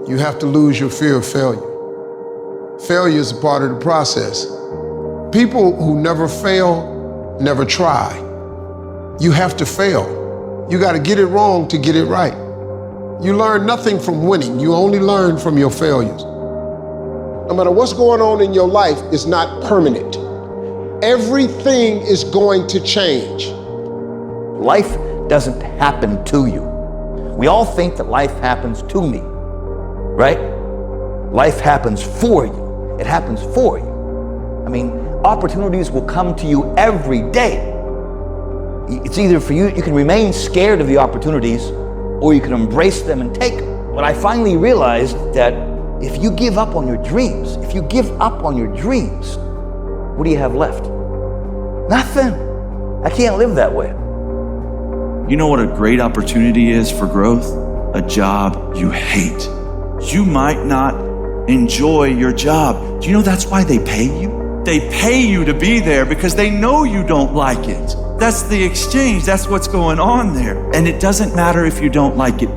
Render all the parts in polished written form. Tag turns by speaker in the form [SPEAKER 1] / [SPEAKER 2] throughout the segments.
[SPEAKER 1] You have to lose your fear of failure. Failure is a part of the process. People who never fail, never try. You have to fail. You got to get it wrong to get it right. You learn nothing from winning. You only learn from your failures. No matter what's going on in your life, it's not permanent. Everything is going to change.
[SPEAKER 2] Life doesn't happen to you. We all think that life happens to me, right? Life happens for you. It happens for you. I mean, opportunities will come to you every day. It's either for you, you can remain scared of the opportunities, or you can embrace them and take them. But I finally realized that if you give up on your dreams, what do you have left? Nothing. I can't live that way.
[SPEAKER 3] You know what a great opportunity is for growth? A job you hate. You might not enjoy your job. Do you know that's why they pay you? They pay you to be there because they know you don't like it. That's the exchange. That's what's going on there. And it doesn't matter if you don't like it.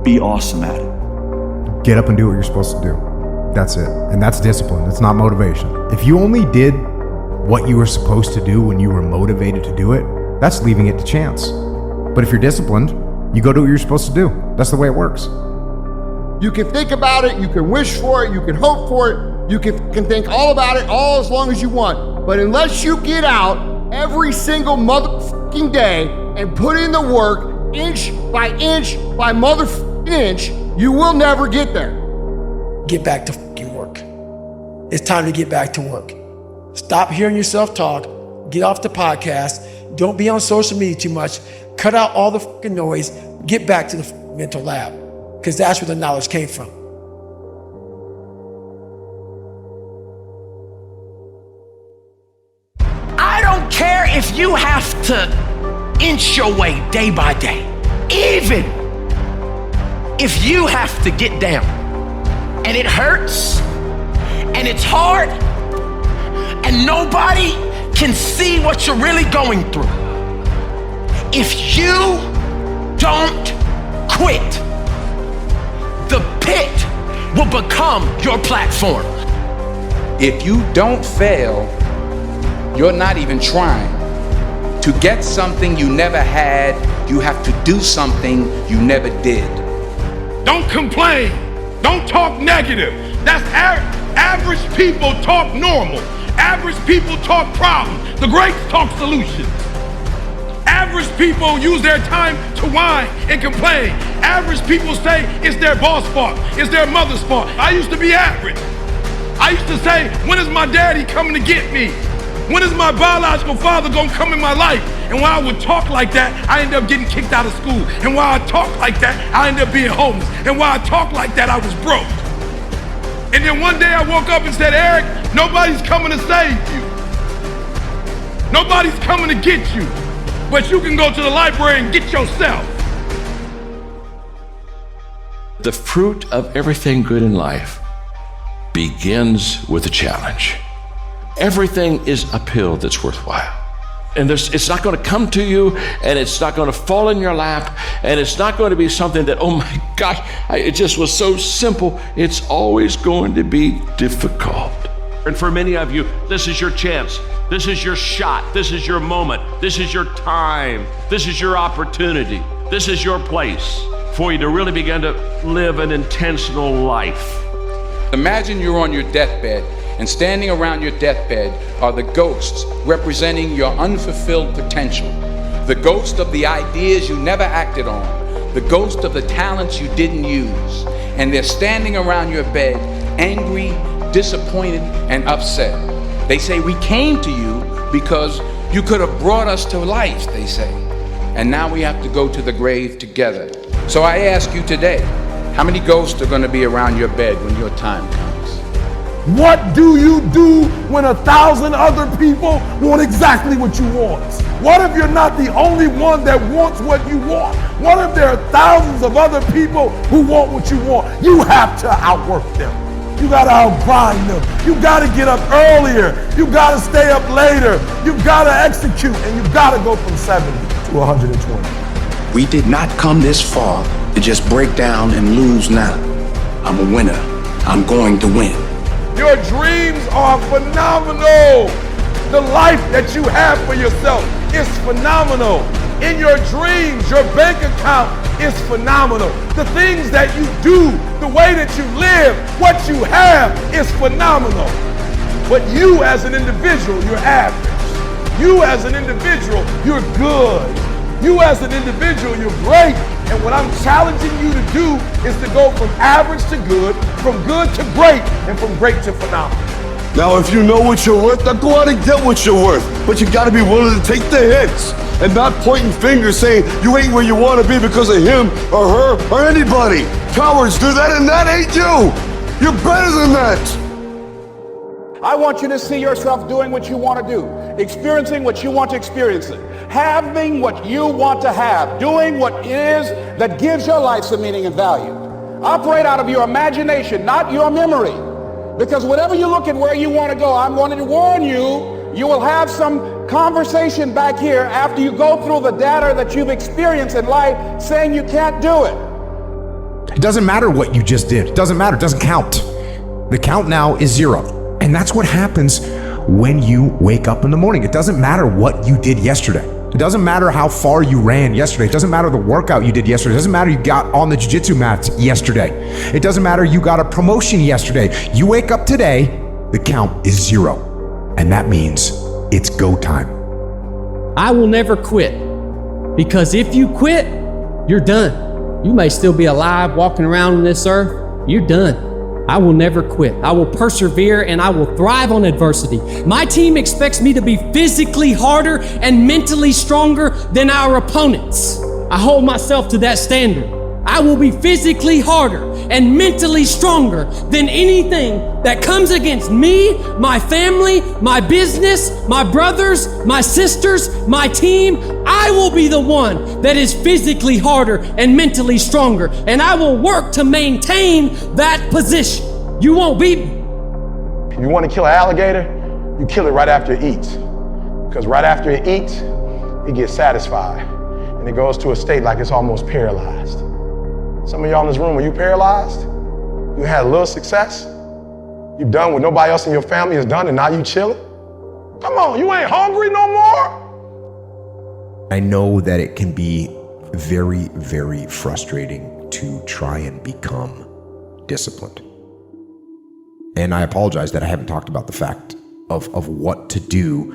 [SPEAKER 3] Be awesome at it.
[SPEAKER 4] Get up and do what you're supposed to do. That's it. And that's discipline. It's not motivation. If you only did what you were supposed to do when you were motivated to do it, that's leaving it to chance. But if you're disciplined, you go do what you're supposed to do. That's the way it works.
[SPEAKER 5] You can think about it, you can wish for it, you can hope for it, you can think all about it all as long as you want. But unless you get out every single motherfucking day and put in the work, inch by motherfucking inch, you will never get there.
[SPEAKER 6] Get back to fucking work. It's time to get back to work. Stop hearing yourself talk. Get off the podcast. Don't be on social media too much. Cut out all the fucking noise. Get back to the mental lab, because that's where the knowledge came from.
[SPEAKER 7] I don't care if you have to inch your way day by day, even if you have to get down and it hurts and it's hard and nobody can see what you're really going through. If you don't quit, the pit will become your platform.
[SPEAKER 8] If you don't fail, you're not even trying. To get something you never had, you have to do something you never did.
[SPEAKER 9] Don't complain. Don't talk negative. That's average people talk normal. Average people talk problems. The greats talk solutions. Average people use their time to whine and complain. Average people say it's their boss' fault, it's their mother's fault. I used to be average. I used to say, when is my daddy coming to get me? When is my biological father gonna come in my life? And while I would talk like that, I ended up getting kicked out of school. And while I talked like that, I ended up being homeless. And while I talked like that, I was broke. And then one day I woke up and said, Eric, nobody's coming to save you. Nobody's coming to get you. But you can go to the library and get yourself.
[SPEAKER 10] The fruit of everything good in life begins with a challenge. Everything is uphill that's worthwhile. And it's not going to come to you, and it's not going to fall in your lap, and it's not going to be something that, oh my gosh, it just was so simple. It's always going to be difficult.
[SPEAKER 11] And for many of you, this is your chance. This is your shot. This is your moment. This is your time. This is your opportunity. This is your place for you to really begin to live an intentional life.
[SPEAKER 8] Imagine you're on your deathbed, and standing around your deathbed are the ghosts representing your unfulfilled potential. The ghost of the ideas you never acted on. The ghost of the talents you didn't use. And they're standing around your bed, angry, disappointed, and upset. They say, we came to you because you could have brought us to life, they say. And now we have to go to the grave together. So I ask you today, how many ghosts are going to be around your bed when your time comes?
[SPEAKER 12] What do you do when 1,000 other people want exactly what you want? What if you're not the only one that wants what you want? What if there are thousands of other people who want what you want? You have to outwork them. You gotta outgrind them. You gotta get up earlier. You gotta stay up later. You gotta execute, and you gotta go from 70 to 120.
[SPEAKER 13] We did not come this far to just break down and lose now. I'm a winner. I'm going to win.
[SPEAKER 12] Your dreams are phenomenal. The life that you have for yourself is phenomenal. In your dreams, your bank account is phenomenal. The things that you do, the way that you live, what you have is phenomenal. But you as an individual, you're average. You as an individual, you're good. You as an individual, you're great. And what I'm challenging you to do is to go from average to good, from good to great, and from great to phenomenal.
[SPEAKER 14] Now, if you know what you're worth, then go out and get what you're worth. But you gotta be willing to take the hits and not pointing fingers saying you ain't where you wanna be because of him or her or anybody. Cowards do that and that ain't you. You're better than that.
[SPEAKER 15] I want you to see yourself doing what you want to do, experiencing what you want to experience, having what you want to have, doing what it is that gives your life some meaning and value. Operate out of your imagination, not your memory. Because whenever you look at where you want to go, I'm going to warn you, you will have some conversation back here after you go through the data that you've experienced in life saying you can't do it.
[SPEAKER 4] It doesn't matter what you just did. It doesn't matter. It doesn't count. The count now is 0. And that's what happens when you wake up in the morning. It doesn't matter what you did yesterday. It doesn't matter how far you ran yesterday. It doesn't matter the workout you did yesterday. It doesn't matter you got on the jiu-jitsu mats yesterday. It doesn't matter you got a promotion yesterday. You wake up today, the count is 0. And that means it's go time.
[SPEAKER 16] I will never quit, because if you quit, you're done. You may still be alive walking around on this earth. You're done. I will never quit. I will persevere and I will thrive on adversity. My team expects me to be physically harder and mentally stronger than our opponents. I hold myself to that standard. I will be physically harder and mentally stronger than anything that comes against me, my family, my business, my brothers, my sisters, my team. I will be the one that is physically harder and mentally stronger, and I will work to maintain that position. You won't beat me.
[SPEAKER 5] If you want to kill an alligator, you kill it right after it eats. Because right after it eats, it gets satisfied, and it goes to a state like it's almost paralyzed. Some of y'all in this room, are you paralyzed? You had a little success? You've done what nobody else in your family has done, and now you chilling? Come on, you ain't hungry no more?
[SPEAKER 4] I know that it can be very, very frustrating to try and become disciplined. And I apologize that I haven't talked about the fact of what to do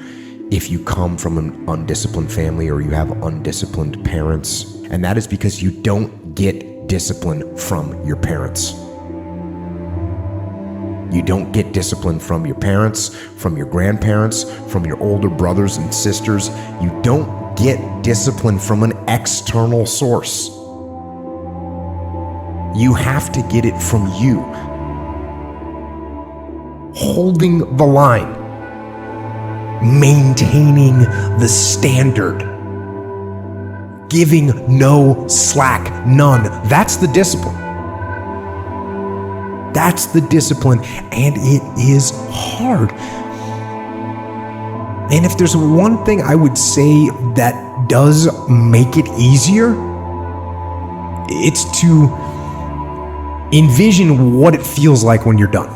[SPEAKER 4] if you come from an undisciplined family or you have undisciplined parents. And that is because you don't get discipline from your parents. You don't get discipline from your parents, from your grandparents, from your older brothers and sisters. You don't get discipline from an external source. You have to get it from you. Holding the line, maintaining the standard, giving no slack, none. That's the discipline. That's the discipline, and it is hard. And if there's one thing I would say that does make it easier, it's to envision what it feels like when you're done.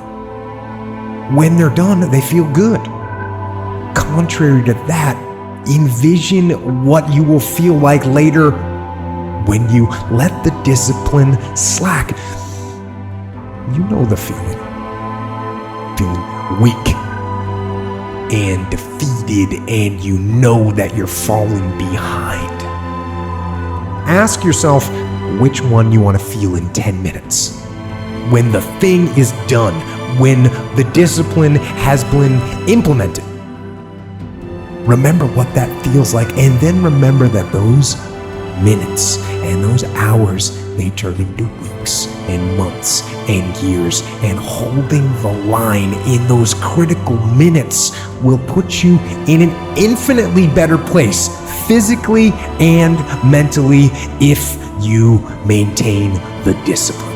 [SPEAKER 4] When they're done, they feel good. Contrary to that, envision what you will feel like later when you let the discipline slack. You know the feeling. Feeling weak and defeated, and you know that you're falling behind. Ask yourself which one you want to feel in 10 minutes. When the thing is done, when the discipline has been implemented. Remember what that feels like, and then remember that those minutes and those hours may turn into weeks and months and years, and holding the line in those critical minutes will put you in an infinitely better place, physically and mentally, if you maintain the discipline.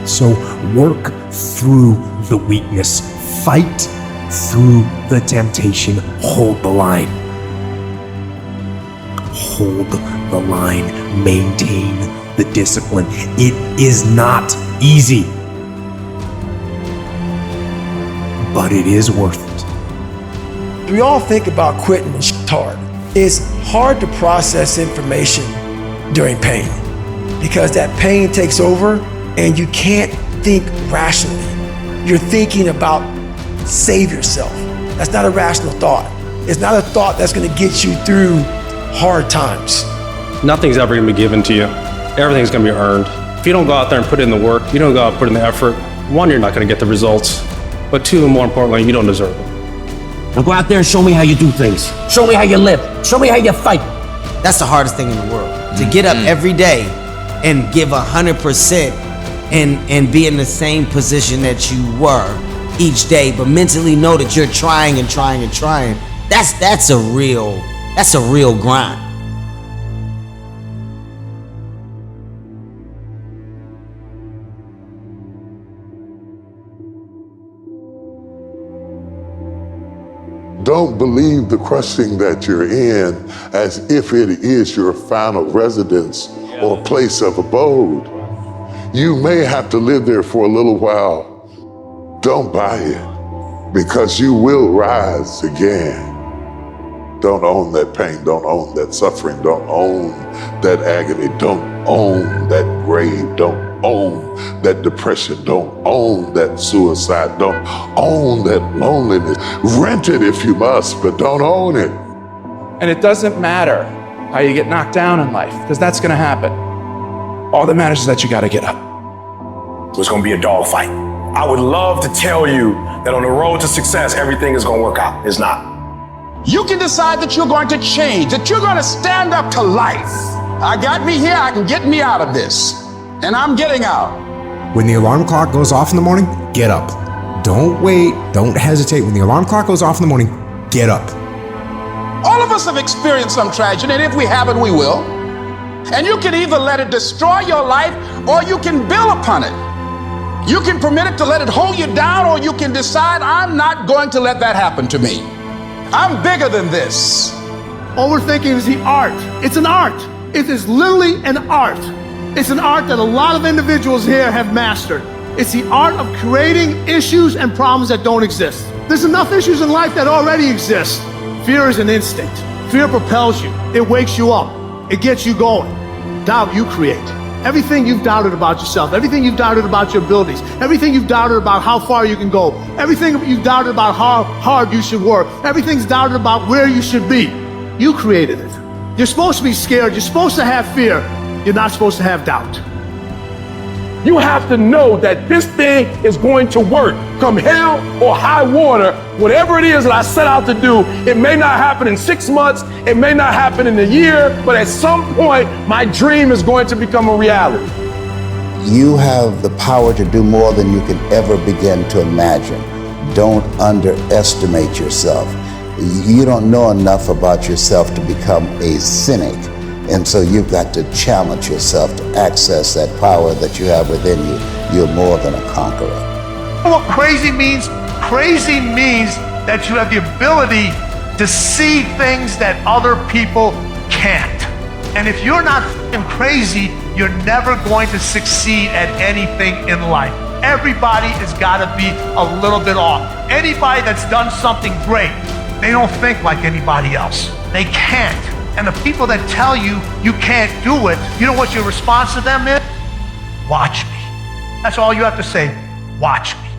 [SPEAKER 4] So work through the weakness, fight through the temptation, hold the line. Hold the line, maintain
[SPEAKER 17] the discipline. It is not easy, but it is worth it.
[SPEAKER 6] We all think about quitting and shit's hard. It's hard to process information during pain because that pain takes over and you can't think rationally. You're thinking about save yourself. That's not a rational thought. It's not a thought that's gonna get you through hard times.
[SPEAKER 18] Nothing's ever gonna be given to you. Everything's gonna be earned. If you don't go out there and put in the work, you don't go out and put in the effort, one, you're not gonna get the results, but two, more importantly, you don't deserve it.
[SPEAKER 7] Now go out there and show me how you do things. Show me how you live. Show me how you fight.
[SPEAKER 19] That's the hardest thing in the world. To get up every day and give 100% and be in the same position that you were each day, but mentally know that you're trying and trying and trying. That's a real grind.
[SPEAKER 20] Don't believe the crushing that you're in as if it is your final residence or place of abode. You may have to live there for a little while. Don't buy it, because you will rise again. Don't own that pain, don't own that suffering, don't own that agony, don't own that grave, don't own that depression, don't own that suicide, don't own that loneliness. Rent it if you must, but don't own it.
[SPEAKER 21] And it doesn't matter how you get knocked down in life, because that's gonna happen. All that matters is that you gotta get up.
[SPEAKER 17] It's gonna be a dogfight. I would love to tell you that on the road to success, everything is gonna work out. It's not.
[SPEAKER 15] You can decide that you're going to change, that you're going to stand up to life. I got me here, I can get me out of this. And I'm getting out.
[SPEAKER 4] When the alarm clock goes off in the morning, get up. Don't wait, don't hesitate. When the alarm clock goes off in the morning, get up.
[SPEAKER 15] All of us have experienced some tragedy, and if we haven't, we will. And you can either let it destroy your life, or you can build upon it. You can permit it to let it hold you down, or you can decide, I'm not going to let that happen to me. I'm bigger than this.
[SPEAKER 5] Overthinking is the art. It's an art. It is literally an art. It's an art that a lot of individuals here have mastered. It's the art of creating issues and problems that don't exist. There's enough issues in life that already exist. Fear is an instinct. Fear propels you. It wakes you up. It gets you going. Doubt you create. Everything you've doubted about yourself, everything you've doubted about your abilities, everything you've doubted about how far you can go, everything you've doubted about how hard you should work, everything's doubted about where you should be. You created it. You're supposed to be scared. You're supposed to have fear. You're not supposed to have doubt.
[SPEAKER 12] You have to know that this thing is going to work. Come hell or high water, whatever it is that I set out to do, it may not happen in 6 months, it may not happen in a year, but at some point, my dream is going to become a reality.
[SPEAKER 22] You have the power to do more than you can ever begin to imagine. Don't underestimate yourself. You don't know enough about yourself to become a cynic. And so you've got to challenge yourself to access that power that you have within you. You're more than a conqueror.
[SPEAKER 5] You know what crazy means? Crazy means that you have the ability to see things that other people can't. And if you're not f***ing crazy, you're never going to succeed at anything in life. Everybody has got to be a little bit off. Anybody that's done something great, they don't think like anybody else. They can't. And the people that tell you you can't do it, you know what your response to them is? Watch me. That's all you have to say. Watch me.